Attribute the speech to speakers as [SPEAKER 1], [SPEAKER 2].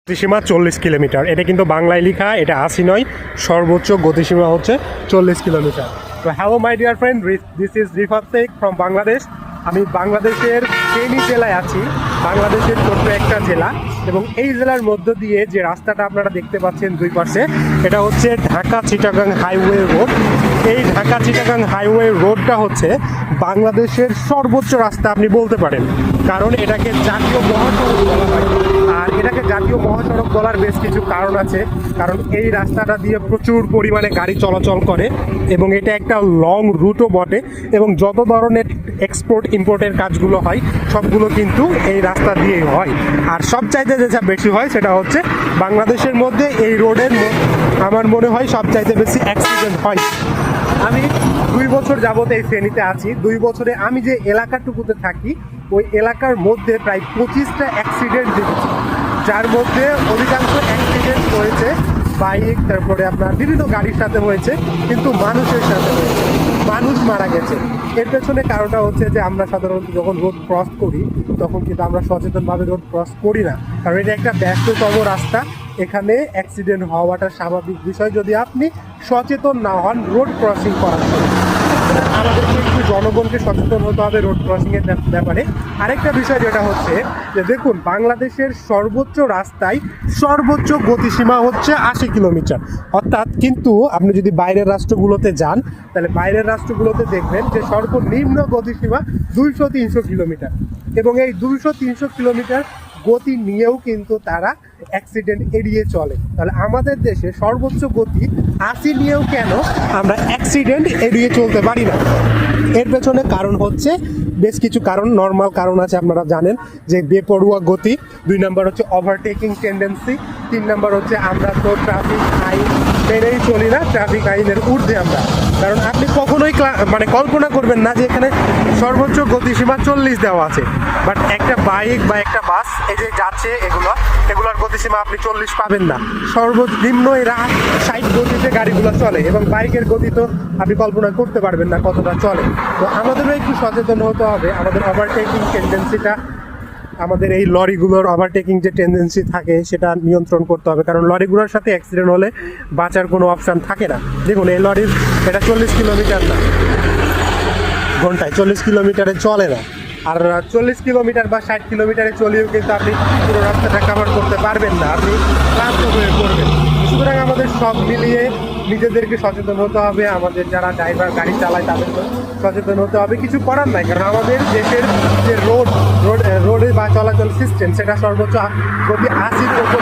[SPEAKER 1] গতিসীমা 40 kilometre. এটা কিন্তু বাংলায় লেখা, এটা 80 নয়, সর্বোচ্চ গতিসীমা হচ্ছে 40 কিলোমিটার। তো hello my dear friend, this is Rifat Sheikh from Bangladesh. আমি বাংলাদেশের ফেনী জেলায় আছি, বাংলাদেশের ছোট্ট একটা জেলা, এবং এই জেলার মধ্য দিয়ে যে রাস্তাটা আপনারা দেখতে পাচ্ছেন দুই পাশে, এটা হচ্ছে ঢাকা চিটাগাং হাইওয়ে রোড। এই ঢাকা চিটাগাং হাইওয়ে রোডটা হচ্ছে বাংলাদেশের সর্বোচ্চ রাস্তা আপনি বলতে পারেন, কারণ এটাকে জাতীয় মহাসড়ক বলা হয়। আর এটাকে জাতীয় মহাসড়ক বলার বেশ কিছু কারণ আছে, কারণ এই রাস্তাটা দিয়ে প্রচুর পরিমাণে গাড়ি চলাচল করে এবং এটা একটা লং রুটও বটে, এবং যত ধরনের এক্সপোর্ট ইম্পোর্টের কাজগুলো হয় সবগুলো কিন্তু এই রাস্তা দিয়েই হয়। আর সবচাইতে যেটা বেশি হয় সেটা হচ্ছে বাংলাদেশের মধ্যে এই রোডের আমার মনে হয় সবচাইতে বেশি অ্যাক্সিডেন্ট হয়। আমি 2 বছর যাবত এই ফেনীতে আছি। 2 বছরে আমি যে এলাকাটুকুতে থাকি ওই এলাকার মধ্যে প্রায় 25টা অ্যাক্সিডেন্ট দেখেছি, যার মধ্যে অধিকাংশ অ্যাক্সিডেন্ট হয়েছে বাইক, তারপরে আপনার বিভিন্ন গাড়ির সাথে হয়েছে, কিন্তু মানুষের সাথে হয়েছে, মানুষ মারা গেছে। এর পেছনে কারণটা হচ্ছে যে আমরা সাধারণত যখন রোড ক্রস করি তখন কিন্তু আমরা সচেতনভাবে রোড ক্রস করি না, কারণ এটা একটা ব্যস্ততম রাস্তা, এখানে অ্যাক্সিডেন্ট হওয়াটা স্বাভাবিক বিষয় যদি আপনি সচেতন না হন রোড ক্রসিং করার সময়। আমাদেরকে একটু জনগণকে সচেতন হতে হবে রোড ক্রসিংয়ের ব্যাপারে। আরেকটা বিষয় যেটা হচ্ছে যে দেখুন, বাংলাদেশের সর্বোচ্চ রাস্তায় সর্বোচ্চ গতিসীমা হচ্ছে 80 কিলোমিটার, অর্থাৎ কিন্তু আপনি যদি বাইরের রাষ্ট্রগুলোতে যান তাহলে বাইরের রাষ্ট্রগুলোতে দেখবেন যে সর্বনিম্ন গতিসীমা 200-300 কিলোমিটার, এবং এই 200-300 কিলোমিটার গতি নিয়েও কিন্তু তারা অ্যাক্সিডেন্ট এড়িয়ে চলে। তাহলে আমাদের দেশে সর্বোচ্চ গতি 80 নিয়েও কেন আমরা অ্যাক্সিডেন্ট এড়িয়ে চলতে পারি না? এর পেছনে কারণ হচ্ছে বেশ কিছু কারণ, নর্মাল কারণ আছে, আপনারা জানেন যে বেপরোয়া গতি, 2 নম্বর হচ্ছে ওভারটেকিং টেন্ডেন্সি, 3 নম্বর হচ্ছে আমরা তো ট্রাফিক আইন মেনেই চলি না, ট্রাফিক আইনের ঊর্ধ্বে আমরা। কারণ আপনি কখনোই কল্পনা করবেন না যে এখানে সর্বোচ্চ গতিসীমা 40 দেওয়া আছে, বাট একটা বাইক বা একটা বাস এই যে যাচ্ছে এগুলোর গতিসীমা আপনি 40 পাবেন না, সর্বনিম্ন এরা 60 গতিতে গাড়িগুলো চলে, এবং বাইকের গতি তো আপনি কল্পনা করতে পারবেন না কতটা চলে। তো আমাদেরও একটু সচেতন হতে হবে, আমাদের ওভারটেকিং টেন্ডেন্সিটা, আমাদের এই লরিগুলোর ওভারটেকিং যে টেন্ডেন্সি থাকে সেটা নিয়ন্ত্রণ করতে হবে, কারণ লরিগুলোর সাথে অ্যাক্সিডেন্ট হলে বাঁচার কোনো অপশান থাকে না। দেখুন এই লরির এটা 40 কিলোমিটার না ঘন্টায়, 40 কিলোমিটারে চলে না, আর 40 কিলোমিটার বা 60 কিলোমিটারে চলেও কিন্তু আপনি পুরো রাস্তাটা কভার করতে পারবেন না, আপনি ক্লান্ত হয়ে পড়বেন। সুতরাং আমাদের সব মিলিয়ে নিজেদেরকে সচেতন হতে হবে, আমাদের যারা ড্রাইভার গাড়ি চালায় তাদেরকে সচেতন হতে হবে। কিছু করার নাই, কারণ আমাদের দেশের যে রোডে বা চলাচল সিস্টেম সেটা সর্বোচ্চ গতি 80-র উপরে